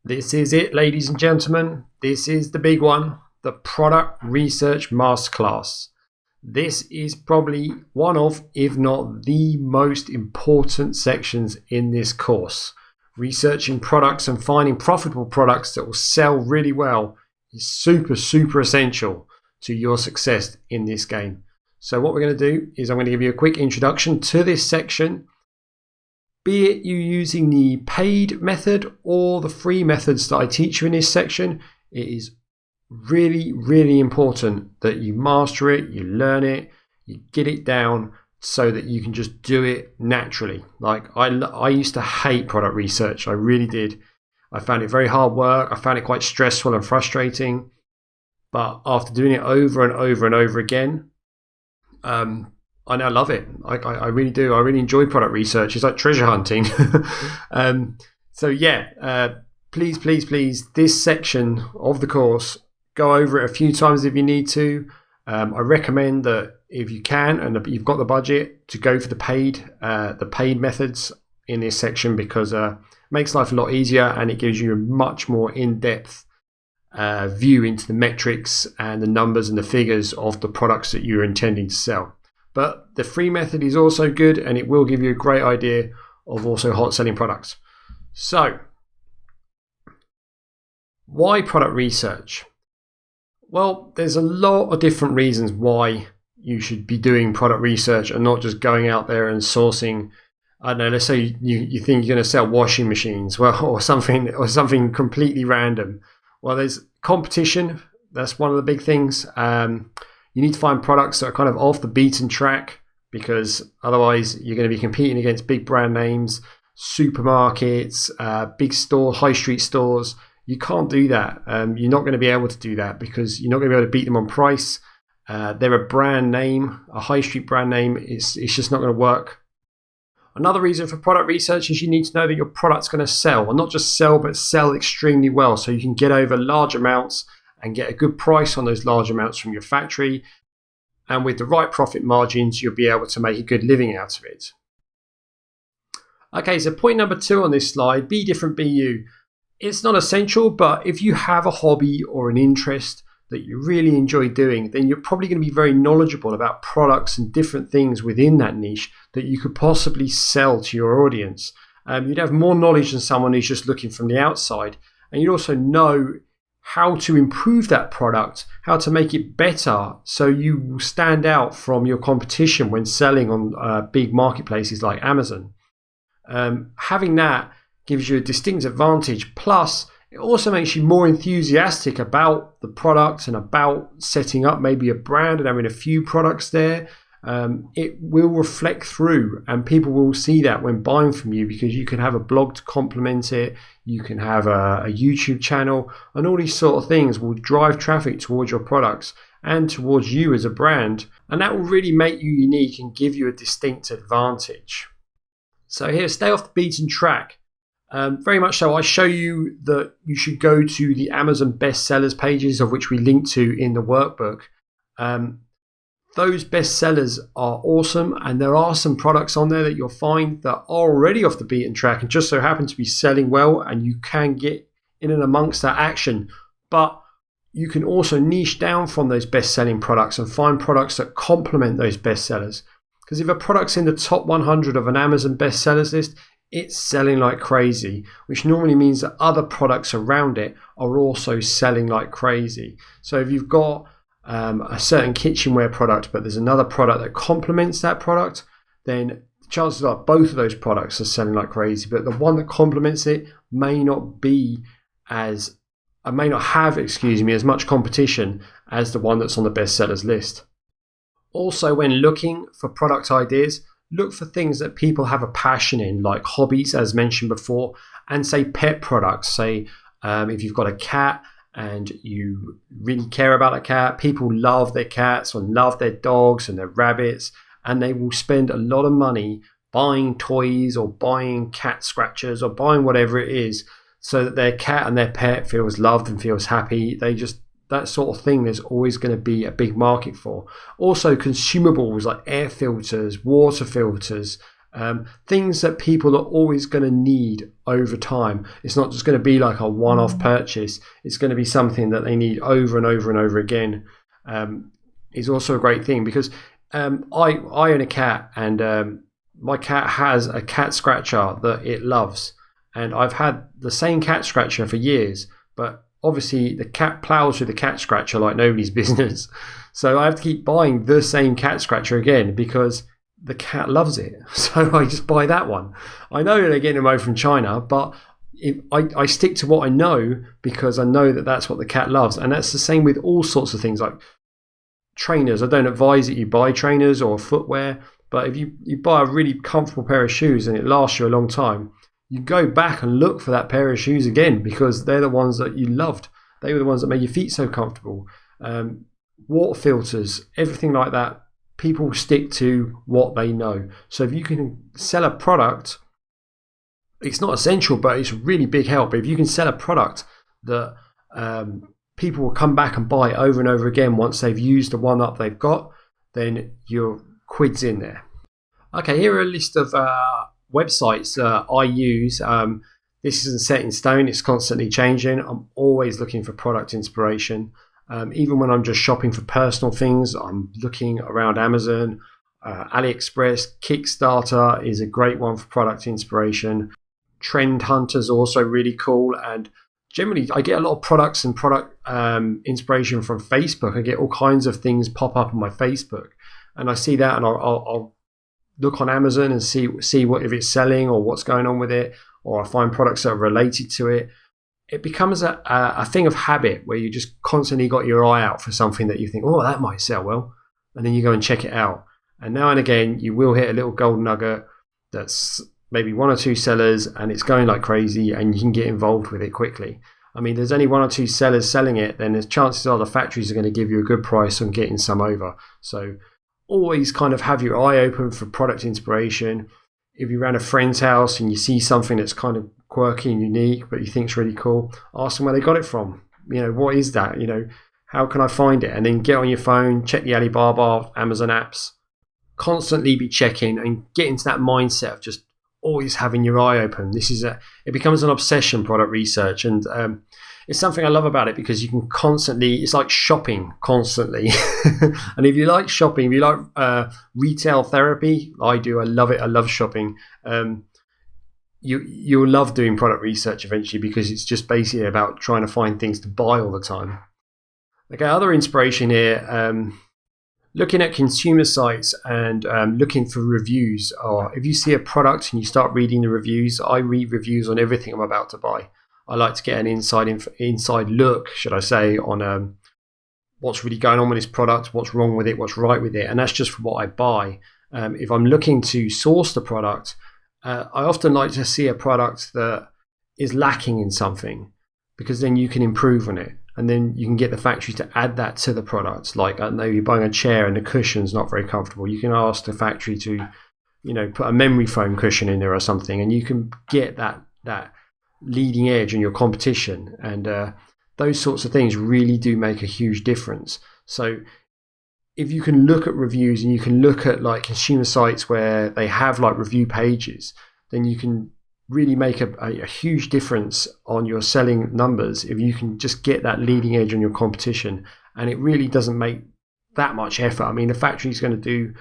This is it, ladies and gentlemen. This is the big one, the Product Research Masterclass. This is probably one of, if not the most important sections in this course. Researching products and finding profitable products that will sell really well is super essential to your success in this game. So what we're going to do is I'm going to give you a quick introduction to this section. Be it you using the paid method or the free methods that I teach you in this section, it is really important that you master it, you learn it, you get it down so that you can just do it naturally. Like I used to hate product research. I really did. I found it very hard work. I found it quite stressful and frustrating. But after doing it over and over again, I now love it. I really do. I really enjoy product research. It's like treasure hunting. Please, this section of the course, go over it a few times if you need to. I recommend that if you can and you've got the budget, to go for the paid methods in this section, because it makes life a lot easier and it gives you a much more in-depth view into the metrics and the numbers and the figures of the products that you're intending to sell. But the free method is also good, and it will give you a great idea of also hot selling products. So, why product research? Well, there's a lot of different reasons why you should be doing product research and not just going out there and sourcing. I don't know, let's say you think you're going to sell washing machines, or something completely random. Well, there's competition. That's one of the big things. You need to find products that are kind of off the beaten track, because otherwise you're going to be competing against big brand names, supermarkets, big store, high street stores. You can't do that. You're not going to be able to do that because you're not going to be able to beat them on price. They're a brand name, a high street brand name. It's just not going to work. Another reason for product research is you need to know that your product's going to sell, or not just sell, but sell extremely well, so you can get over large amounts and get a good price on those large amounts from your factory. And with the right profit margins, you'll be able to make a good living out of it. Okay, so point number 2 on this slide, be different, be you. It's not essential, but if you have a hobby or an interest that you really enjoy doing, then you're probably going to be very knowledgeable about products and different things within that niche that you could possibly sell to your audience. You'd have more knowledge than someone who's just looking from the outside. And you'd also know how to improve that product, how to make it better, so you will stand out from your competition when selling on big marketplaces like Amazon. Having that gives you a distinct advantage. Plus, it also makes you more enthusiastic about the product and about setting up maybe a brand and having a few products there. It will reflect through, and people will see that when buying from you, because you can have a blog to complement it, you can have a YouTube channel, and all these sort of things will drive traffic towards your products and towards you as a brand, and that will really make you unique and give you a distinct advantage. So here, stay off the beaten track. Very much so. I show you that you should go to the Amazon bestsellers pages, of which we link to in the workbook. Those bestsellers are awesome, and there are some products on there that you'll find that are already off the beaten track and just so happen to be selling well, and you can get in and amongst that action. But you can also niche down from those best-selling products and find products that complement those bestsellers. Because if a product's in the top 100 of an Amazon bestsellers list, it's selling like crazy, which normally means that other products around it are also selling like crazy. So if you've got a certain kitchenware product, but there's another product that complements that product, then chances are both of those products are selling like crazy. But the one that complements it may not have as much competition as the one that's on the bestsellers list. Also, when looking for product ideas, look for things that people have a passion in, like hobbies, as mentioned before, and say pet products. Say if you've got a cat and you really care about a cat, people love their cats and love their dogs and their rabbits, and they will spend a lot of money buying toys or buying cat scratchers or buying whatever it is, so that their cat and their pet feels loved and feels happy. That sort of thing there's always going to be a big market for. Also, consumables like air filters, water filters, Things that people are always going to need over time. It's not just going to be like a one-off purchase. It's going to be something that they need over and over and over again. Is also a great thing, because I own a cat, and my cat has a cat scratcher that it loves, and I've had the same cat scratcher for years, but obviously the cat plows through the cat scratcher like nobody's business. So I have to keep buying the same cat scratcher again because the cat loves it. So I just buy that one. I know they're getting them over from China, but I stick to what I know, because I know that that's what the cat loves. And that's the same with all sorts of things like trainers. I don't advise that you buy trainers or footwear, but if you buy a really comfortable pair of shoes and it lasts you a long time, you go back and look for that pair of shoes again, because they're the ones that you loved. They were the ones that made your feet so comfortable. Water filters, everything like that. People stick to what they know. So if you can sell a product, it's not essential, but it's a really big help. If you can sell a product that people will come back and buy over and over again once they've used the one up they've got, then your quid's in there. Okay, here are a list of websites I use. This isn't set in stone, it's constantly changing. I'm always looking for product inspiration. Even when I'm just shopping for personal things, I'm looking around Amazon, AliExpress. Kickstarter is a great one for product inspiration. Trend Hunter's also really cool. And generally, I get a lot of products and product inspiration from Facebook. I get all kinds of things pop up on my Facebook, and I see that, and I'll look on Amazon and see what, if it's selling or what's going on with it, or I find products that are related to it. It becomes a thing of habit where you just constantly got your eye out for something that you think, oh, that might sell well. And then you go and check it out. And now and again, you will hit a little gold nugget that's maybe one or two sellers and it's going like crazy, and you can get involved with it quickly. I mean, there's only one or two sellers selling it, then the chances are the factories are going to give you a good price on getting some over. So always kind of have your eye open for product inspiration. If you're around a friend's house and you see something that's kind of quirky and unique, but you think it's really cool, ask them where they got it from. What is that? How can I find it? And then get on your phone, check the Alibaba, Amazon apps, constantly be checking and get into that mindset of just always having your eye open. It becomes an obsession, product research, and it's something I love about it, because you can constantly, it's like shopping constantly. And if you like shopping, if you like retail therapy, I do, I love it, I love shopping. You'll love doing product research eventually, because it's just basically about trying to find things to buy all the time. Okay, other inspiration here, looking at consumer sites and looking for reviews. Or if you see a product and you start reading the reviews, I read reviews on everything I'm about to buy. I like to get an inside look, should I say, on what's really going on with this product, what's wrong with it, what's right with it, and that's just for what I buy. If I'm looking to source the product, I often like to see a product that is lacking in something, because then you can improve on it, and then you can get the factory to add that to the product. Like, I know you're buying a chair and the cushion's not very comfortable. You can ask the factory to, put a memory foam cushion in there or something, and you can get that leading edge on your competition. And those sorts of things really do make a huge difference. So if you can look at reviews and you can look at like consumer sites where they have like review pages, then you can really make a huge difference on your selling numbers if you can just get that leading edge on your competition. And it really doesn't make that much effort. I mean, the factory's going to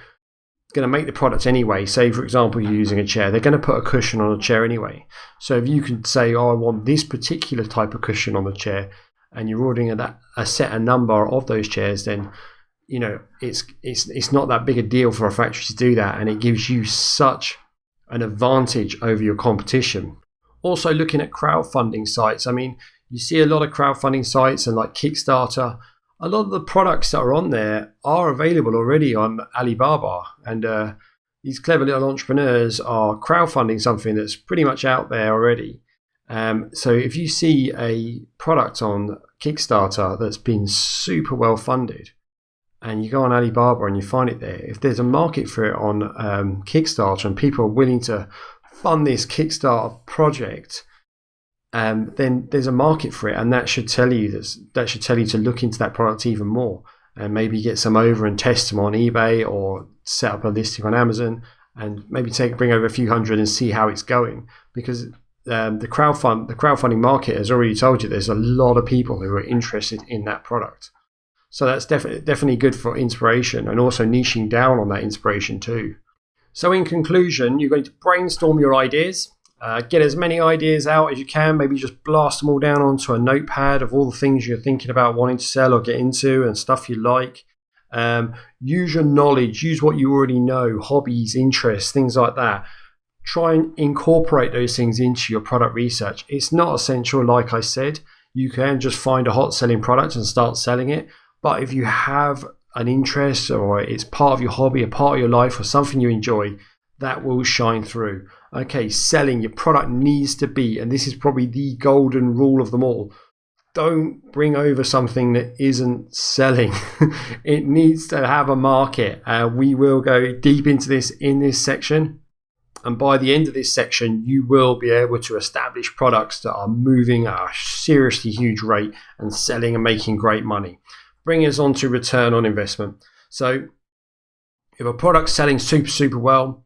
make the product anyway. Say, for example, you're using a chair, they're going to put a cushion on a chair anyway. So if you can say, oh, I want this particular type of cushion on the chair, and you're ordering a set number of those chairs, then it's not that big a deal for a factory to do that, and it gives you such an advantage over your competition. Also, looking at crowdfunding sites. I mean, you see a lot of crowdfunding sites, and like Kickstarter, a lot of the products that are on there are available already on Alibaba, and these clever little entrepreneurs are crowdfunding something that's pretty much out there already. So if you see a product on Kickstarter that's been super well funded, and you go on Alibaba and you find it there, if there's a market for it on Kickstarter and people are willing to fund this Kickstarter project, then there's a market for it, and that should tell you to look into that product even more, and maybe get some over and test them on eBay or set up a listing on Amazon. and maybe bring over a few hundred and see how it's going, because the crowdfunding market has already told you there's a lot of people who are interested in that product. So that's definitely good for inspiration, and also niching down on that inspiration too. So in conclusion, you're going to brainstorm your ideas, get as many ideas out as you can, maybe just blast them all down onto a notepad of all the things you're thinking about wanting to sell or get into and stuff you like. Use your knowledge, use what you already know, hobbies, interests, things like that. Try and incorporate those things into your product research. It's not essential, like I said. You can just find a hot selling product and start selling it. But if you have an interest, or it's part of your hobby, a part of your life, or something you enjoy, that will shine through. Okay, selling, your product needs to be, and this is probably the golden rule of them all, don't bring over something that isn't selling. It needs to have a market. We will go deep into this in this section. And by the end of this section, you will be able to establish products that are moving at a seriously huge rate and selling and making great money. Bring us on to return on investment. So if a product's selling super well,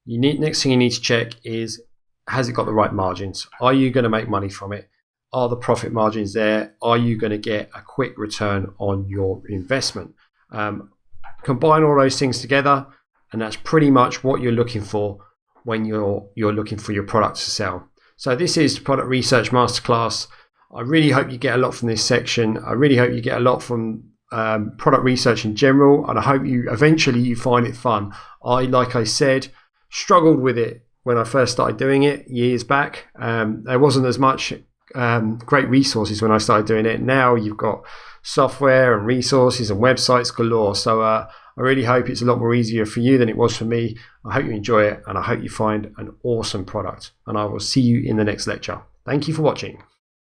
next thing you need to check is, has it got the right margins? Are you going to make money from it? Are the profit margins there? Are you going to get a quick return on your investment? Combine all those things together, and that's pretty much what you're looking for when you're looking for your product to sell. So this is Product Research Masterclass. I really hope you get a lot from this section. I really hope you get a lot from product research in general, and I hope you eventually find it fun. Like I said, struggled with it when I first started doing it years back. There wasn't as much great resources when I started doing it. Now you've got software and resources and websites galore. So I really hope it's a lot more easier for you than it was for me. I hope you enjoy it, and I hope you find an awesome product. And I will see you in the next lecture. Thank you for watching.